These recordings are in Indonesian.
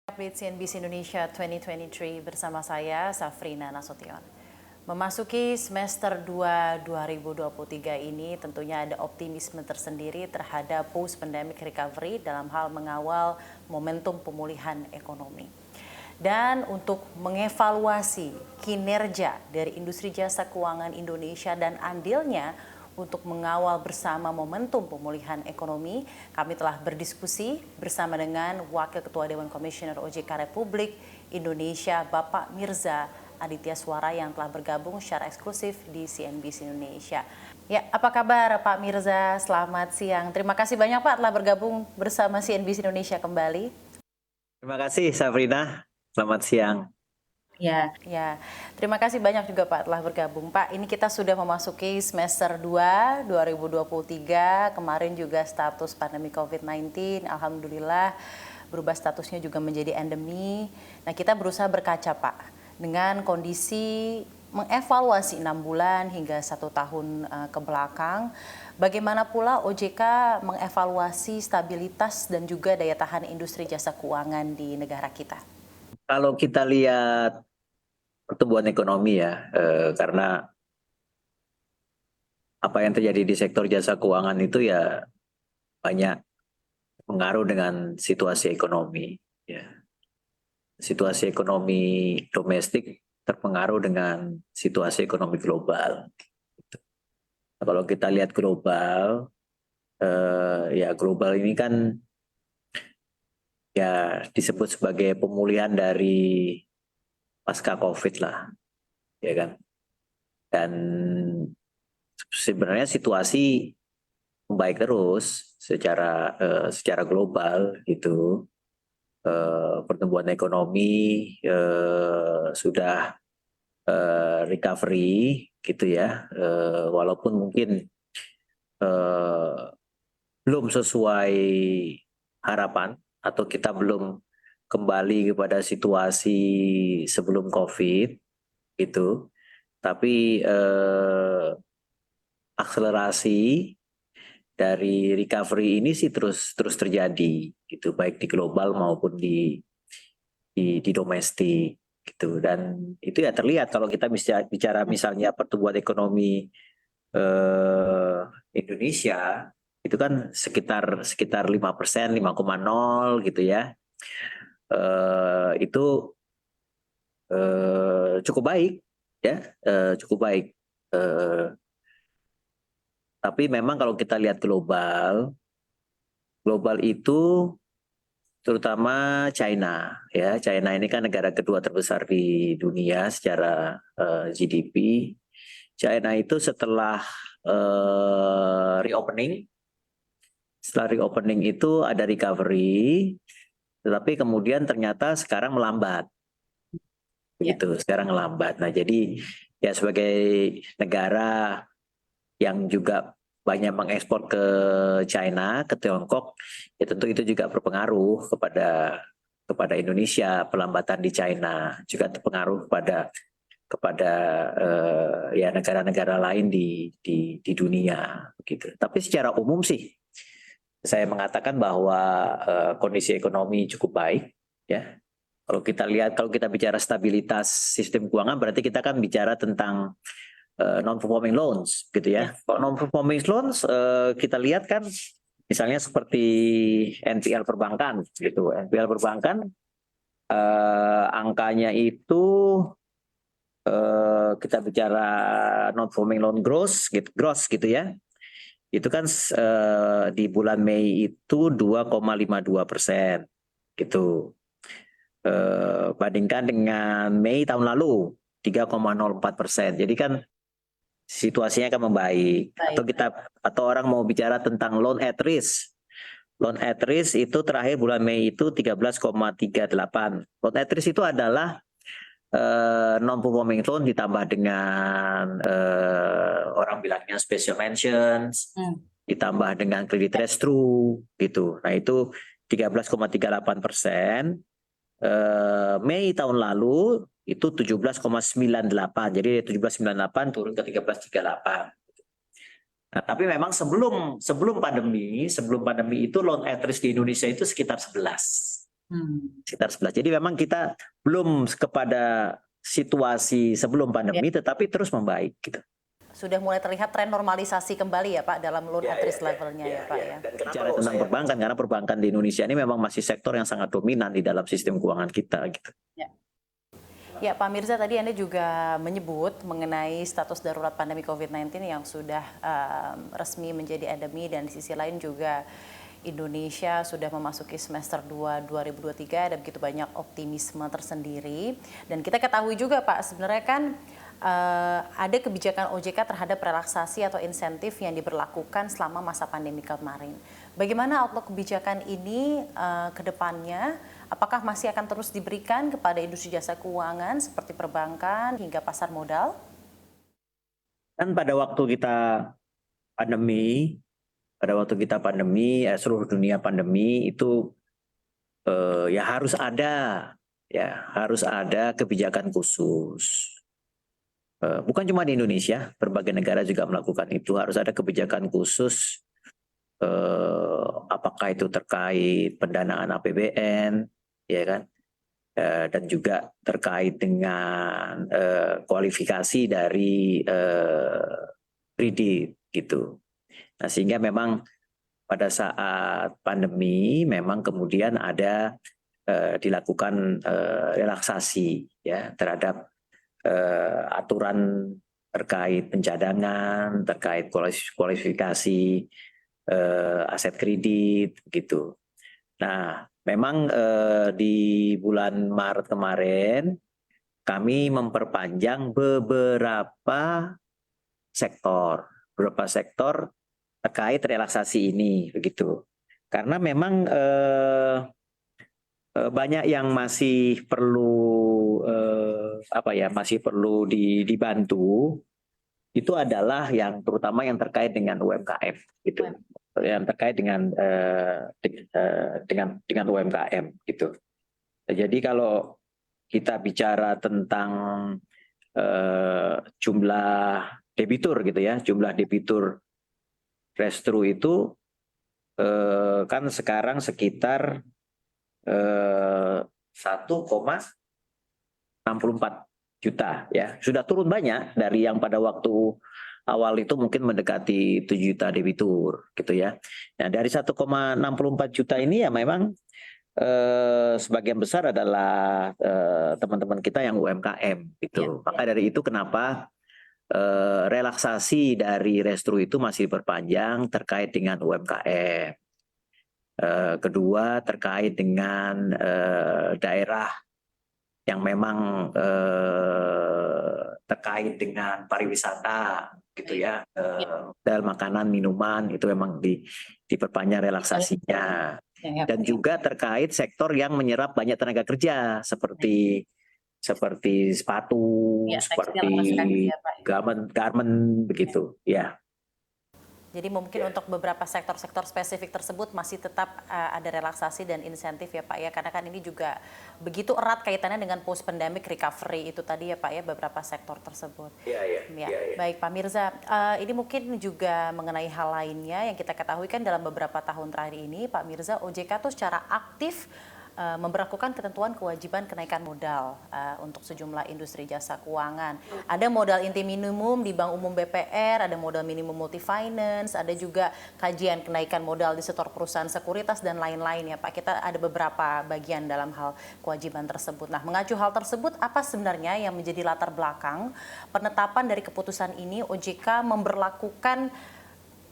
Update CNBC Indonesia 2023 bersama saya Safrina Nasution. Memasuki semester 2 2023 ini tentunya ada optimisme tersendiri terhadap post-pandemic recovery dalam hal mengawal momentum pemulihan ekonomi. Dan untuk mengevaluasi kinerja dari industri jasa keuangan Indonesia dan andilnya untuk mengawal bersama momentum pemulihan ekonomi, kami telah berdiskusi bersama dengan Wakil Ketua Dewan Komisioner OJK Republik Indonesia, Bapak Mirza Aditya Suara yang telah bergabung secara eksklusif di CNBC Indonesia. Ya, apa kabar Pak Mirza? Selamat siang. Terima kasih banyak Pak telah bergabung bersama CNBC Indonesia kembali. Terima kasih Safrina. Selamat siang. Ya, terima kasih banyak juga Pak telah bergabung. Pak, ini kita sudah memasuki semester 2 2023, kemarin juga status pandemi COVID-19, Alhamdulillah berubah statusnya juga menjadi endemi. Nah, kita berusaha berkaca Pak, dengan kondisi mengevaluasi 6 bulan hingga 1 tahun ke belakang, bagaimana pula OJK mengevaluasi stabilitas dan juga daya tahan industri jasa keuangan di negara kita? Kalau kita lihat pertumbuhan ekonomi ya, karena apa yang terjadi di sektor jasa keuangan itu ya banyak pengaruh dengan situasi ekonomi. Ya. Situasi ekonomi domestik terpengaruh dengan situasi ekonomi global. Nah, kalau kita lihat global, ya global ini kan ya disebut sebagai pemulihan dari pasca COVID lah, ya kan. Dan sebenarnya situasi membaik terus secara global gitu. Pertumbuhan ekonomi sudah recovery gitu ya, walaupun mungkin belum sesuai harapan atau kita belum kembali kepada situasi sebelum COVID gitu, tapi akselerasi dari recovery ini sih terus terjadi gitu, baik di global maupun di domestik gitu. Dan itu ya terlihat kalau kita bisa bicara misalnya pertumbuhan ekonomi Indonesia itu kan sekitar 5%, 5,0 gitu ya. Itu cukup baik ya, cukup baik. Tapi memang kalau kita lihat global itu terutama China ya. China ini kan negara kedua terbesar di dunia secara GDP. China itu setelah reopening itu ada recovery, tetapi kemudian ternyata sekarang melambat. Begitu, sekarang melambat. Nah, jadi ya sebagai negara yang juga banyak mengekspor ke China, ke Tiongkok, ya tentu itu juga berpengaruh kepada Indonesia. Pelambatan di China juga terpengaruh kepada ya negara-negara lain di dunia begitu. Tapi secara umum sih saya mengatakan bahwa kondisi ekonomi cukup baik ya. Kalau kita bicara stabilitas sistem keuangan, berarti kita kan bicara tentang non-performing loans gitu ya. Kalau non-performing loans kita lihat kan misalnya seperti NPL perbankan gitu. NPL perbankan angkanya itu kita bicara non-performing loan gross gitu ya. Itu kan di bulan Mei itu 2,52% gitu. Bandingkan dengan Mei tahun lalu 3,04%. Jadi kan situasinya akan membaik. Atau orang mau bicara tentang loan at risk. Loan at risk itu terakhir bulan Mei itu 13,38. Loan at risk itu adalah non-performing loan ditambah dengan orang bilangnya special mentions, ditambah dengan credit restro gitu. Nah itu 13,38%. Mei tahun lalu itu 17,98. Jadi 17,98 turun ke 13,38. Nah, tapi memang sebelum pandemi itu loan at risk di Indonesia itu sekitar 11. Sekitar 11. Jadi memang kita belum kepada situasi sebelum pandemi, tetapi terus membaik gitu. Sudah mulai terlihat tren normalisasi kembali ya Pak dalam loan at risk levelnya ya Pak ya. Dan bicara tentang perbankan, karena perbankan di Indonesia ini memang masih sektor yang sangat dominan di dalam sistem keuangan kita gitu. Ya Pak Mirza, tadi Anda juga menyebut mengenai status darurat pandemi COVID-19 yang sudah resmi menjadi endemi, dan di sisi lain juga Indonesia sudah memasuki semester 2 2023 dan begitu banyak optimisme tersendiri. Dan kita ketahui juga Pak, sebenarnya kan ada kebijakan OJK terhadap relaksasi atau insentif yang diberlakukan selama masa pandemi kemarin. Bagaimana outlook kebijakan ini ke depannya? Apakah masih akan terus diberikan kepada industri jasa keuangan seperti perbankan hingga pasar modal? Kan pada waktu kita pandemi, seluruh dunia pandemi itu ya harus ada kebijakan khusus. Bukan cuma di Indonesia, berbagai negara juga melakukan itu. Harus ada kebijakan khusus, apakah itu terkait pendanaan APBN, ya kan, dan juga terkait dengan kualifikasi dari kredit gitu. Nah, sehingga memang pada saat pandemi memang kemudian ada dilakukan relaksasi ya terhadap aturan terkait pencadangan, terkait kualifikasi aset kredit gitu. Nah, memang di bulan Maret kemarin kami memperpanjang beberapa sektor terkait relaksasi ini begitu. Karena memang banyak yang masih perlu dibantu. Itu adalah yang terutama yang terkait dengan UMKM gitu. Yang terkait dengan UMKM gitu. Jadi kalau kita bicara tentang jumlah debitur gitu ya, jumlah debitur restru itu kan sekarang sekitar 1,64 juta ya. Sudah turun banyak dari yang pada waktu awal itu mungkin mendekati 7 juta debitur gitu ya. Nah, dari 1,64 juta ini ya memang sebagian besar adalah teman-teman kita yang UMKM gitu. Maka dari itu kenapa relaksasi dari restru itu masih diperpanjang terkait dengan UMKM. Kedua terkait dengan daerah yang memang terkait dengan pariwisata gitu ya, hotel, makanan, minuman itu memang diperpanjang relaksasinya. Dan juga terkait sektor yang menyerap banyak tenaga kerja seperti sepatu, seperti garment begitu ya. Jadi mungkin untuk beberapa sektor-sektor spesifik tersebut masih tetap ada relaksasi dan insentif ya Pak ya, karena kan ini juga begitu erat kaitannya dengan post pandemic recovery itu tadi ya Pak ya, beberapa sektor tersebut. Baik Pak Mirza, ini mungkin juga mengenai hal lainnya yang kita ketahui kan dalam beberapa tahun terakhir ini Pak Mirza, OJK tuh secara aktif memberlakukan ketentuan kewajiban kenaikan modal untuk sejumlah industri jasa keuangan. Ada modal inti minimum di Bank Umum BPR, ada modal minimum multi-finance, ada juga kajian kenaikan modal di sektor perusahaan sekuritas dan lain-lain ya Pak. Kita ada beberapa bagian dalam hal kewajiban tersebut. Nah, mengacu hal tersebut, apa sebenarnya yang menjadi latar belakang penetapan dari keputusan ini OJK memberlakukan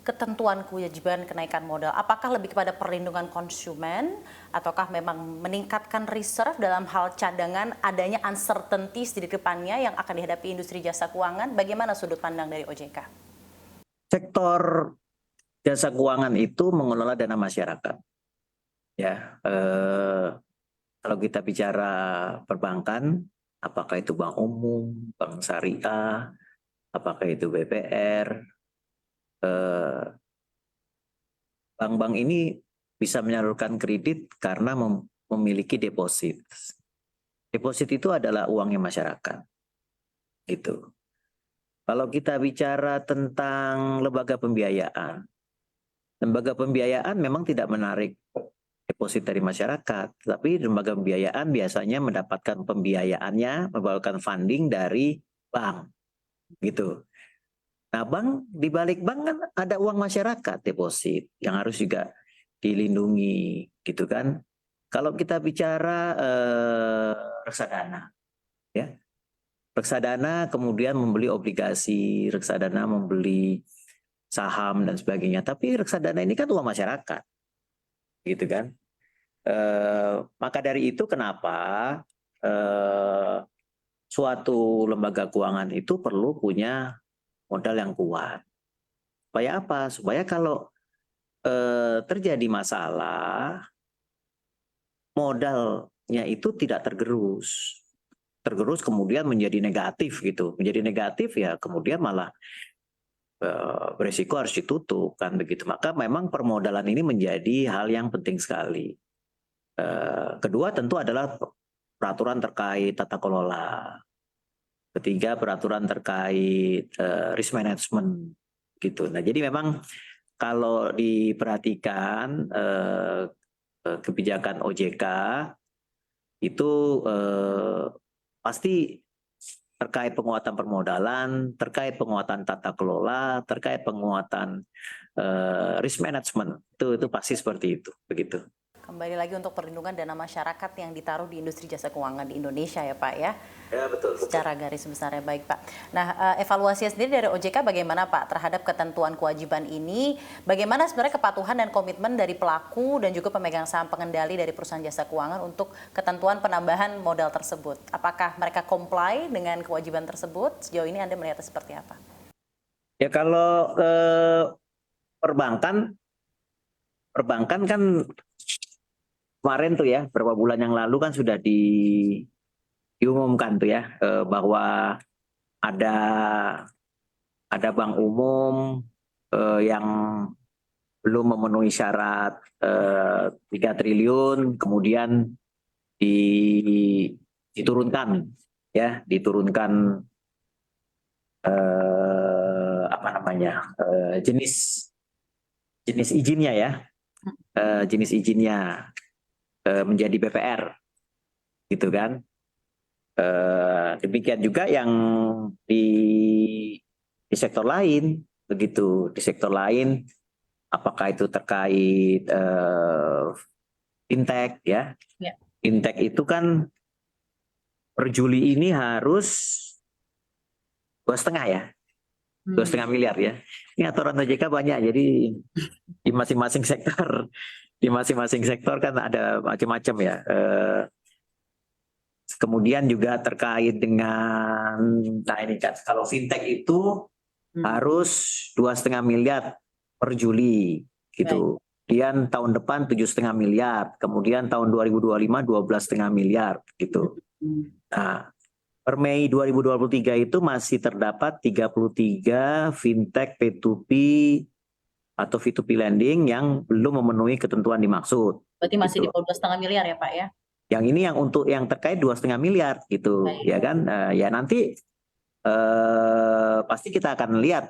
ketentuan kewajiban kenaikan modal? Apakah lebih kepada perlindungan konsumen ataukah memang meningkatkan reserve dalam hal cadangan, adanya uncertainties di depannya yang akan dihadapi industri jasa keuangan? Bagaimana sudut pandang dari OJK? Sektor jasa keuangan itu mengelola dana masyarakat. Ya, kalau kita bicara perbankan, apakah itu bank umum, bank syariah, apakah itu BPR, bank-bank ini bisa menyalurkan kredit karena memiliki deposit. Deposit itu adalah uangnya masyarakat. Gitu. Kalau kita bicara tentang lembaga pembiayaan memang tidak menarik deposit dari masyarakat, tapi lembaga pembiayaan biasanya mendapatkan pembiayaannya, mendapatkan funding dari bank, gitu. Nah, bank di balik bank kan ada uang masyarakat deposit yang harus juga dilindungi, gitu kan. Kalau kita bicara reksadana, ya, reksadana kemudian membeli obligasi, reksadana membeli saham dan sebagainya. Tapi reksadana ini kan uang masyarakat, gitu kan. Maka dari itu kenapa suatu lembaga keuangan itu perlu punya modal yang kuat. Supaya apa? Supaya kalau terjadi masalah, modalnya itu tidak tergerus. Tergerus kemudian menjadi negatif gitu. Menjadi negatif ya kemudian malah berisiko harus ditutup kan begitu. Maka memang permodalan ini menjadi hal yang penting sekali. Kedua tentu adalah peraturan terkait tata kelola. Ketiga peraturan terkait risk management gitu. Nah jadi memang kalau diperhatikan kebijakan OJK itu pasti terkait penguatan permodalan, terkait penguatan tata kelola, terkait penguatan risk management itu pasti seperti itu begitu. Kembali lagi untuk perlindungan dana masyarakat yang ditaruh di industri jasa keuangan di Indonesia ya Pak ya. Ya betul. Secara garis besarnya baik Pak. Nah evaluasi sendiri dari OJK bagaimana Pak terhadap ketentuan kewajiban ini? Bagaimana sebenarnya kepatuhan dan komitmen dari pelaku dan juga pemegang saham pengendali dari perusahaan jasa keuangan untuk ketentuan penambahan modal tersebut? Apakah mereka comply dengan kewajiban tersebut? Sejauh ini Anda melihatnya seperti apa? Ya kalau perbankan kan kemarin tuh ya, beberapa bulan yang lalu kan sudah diumumkan tuh ya bahwa ada bank umum yang belum memenuhi syarat 3 triliun, kemudian diturunkan ya, apa namanya jenis izinnya ya, jenis izinnya menjadi BPR, gitu kan. Demikian juga yang di sektor lain, begitu. Di sektor lain, apakah itu terkait fintech ya? Fintech itu kan per Juli ini harus 2,5 ya, 2,5 miliar ya. Ini aturan OJK banyak, jadi di masing-masing sektor kan ada macam-macam ya. Kemudian juga terkait dengan, nah ini kan kalau fintech itu harus 2,5 miliar per Juli gitu. Kemudian tahun depan 7,5 miliar, kemudian tahun 2025 12,5 miliar gitu. Nah, per Mei 2023 itu masih terdapat 33 fintech P2P atau V2P lending yang belum memenuhi ketentuan dimaksud. Berarti masih gitu. di bawah 2,5 miliar ya Pak ya? Yang ini yang untuk yang terkait 2,5 miliar gitu, ya kan? Ya nanti pasti kita akan lihat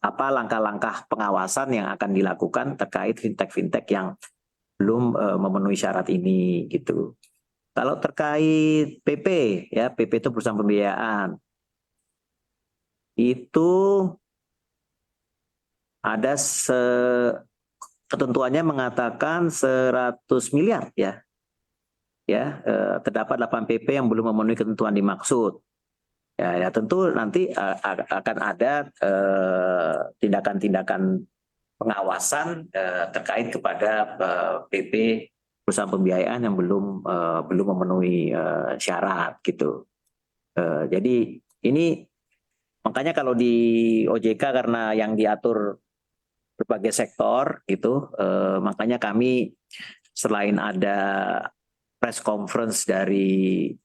apa langkah-langkah pengawasan yang akan dilakukan terkait fintech yang belum memenuhi syarat ini gitu. Kalau terkait PP ya, PP itu perusahaan pembiayaan, itu ada ketentuannya mengatakan 100 miliar ya. Ya, terdapat 8 PP yang belum memenuhi ketentuan dimaksud. Ya tentu nanti akan ada tindakan-tindakan pengawasan terkait kepada PP perusahaan pembiayaan yang belum memenuhi syarat gitu. Jadi ini makanya kalau di OJK karena yang diatur berbagai sektor gitu, makanya kami selain ada press conference dari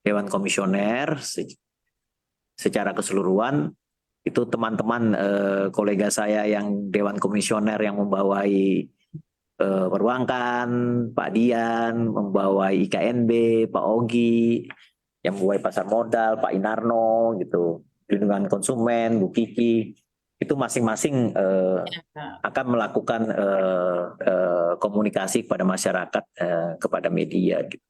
Dewan Komisioner secara keseluruhan, itu teman-teman kolega saya yang Dewan Komisioner yang membawai perbankan, Pak Dian, membawai IKNB, Pak Ogi, yang membawai pasar modal, Pak Inarno gitu, perlindungan konsumen, Bu Kiki, itu masing-masing akan melakukan komunikasi kepada masyarakat, kepada media. Gitu.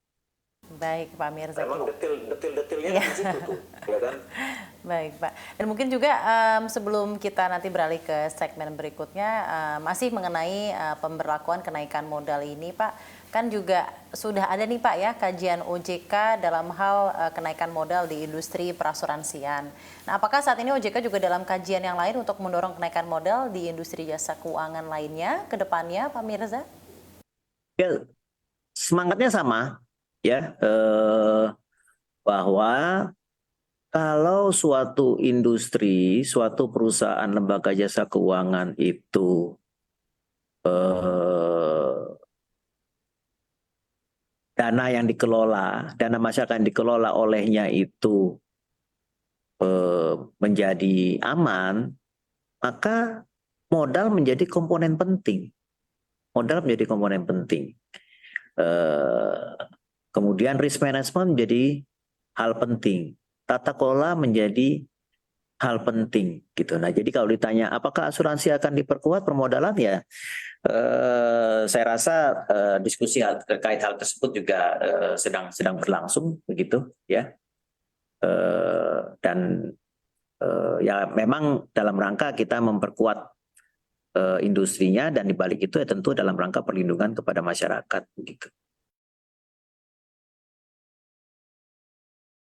Baik Pak Mirza. Memang detail-detailnya di situ tuh, ya kan? Baik Pak. Dan mungkin juga sebelum kita nanti beralih ke segmen berikutnya, masih mengenai pemberlakuan kenaikan modal ini Pak, kan juga sudah ada nih Pak ya kajian OJK dalam hal kenaikan modal di industri perasuransian. Nah, apakah saat ini OJK juga dalam kajian yang lain untuk mendorong kenaikan modal di industri jasa keuangan lainnya ke depannya Pak Mirza? Ya, semangatnya sama, ya, bahwa kalau suatu industri, suatu perusahaan lembaga jasa keuangan itu dana yang dikelola, dana masyarakat yang dikelola olehnya itu menjadi aman, maka modal menjadi komponen penting. Modal menjadi komponen penting. Kemudian risk management menjadi hal penting. Tata kelola menjadi hal penting gitu. Nah, jadi kalau ditanya apakah asuransi akan diperkuat permodalan, ya saya rasa diskusi terkait hal tersebut juga sedang berlangsung begitu ya. Dan ya memang dalam rangka kita memperkuat industrinya, dan dibalik itu ya tentu dalam rangka perlindungan kepada masyarakat begitu.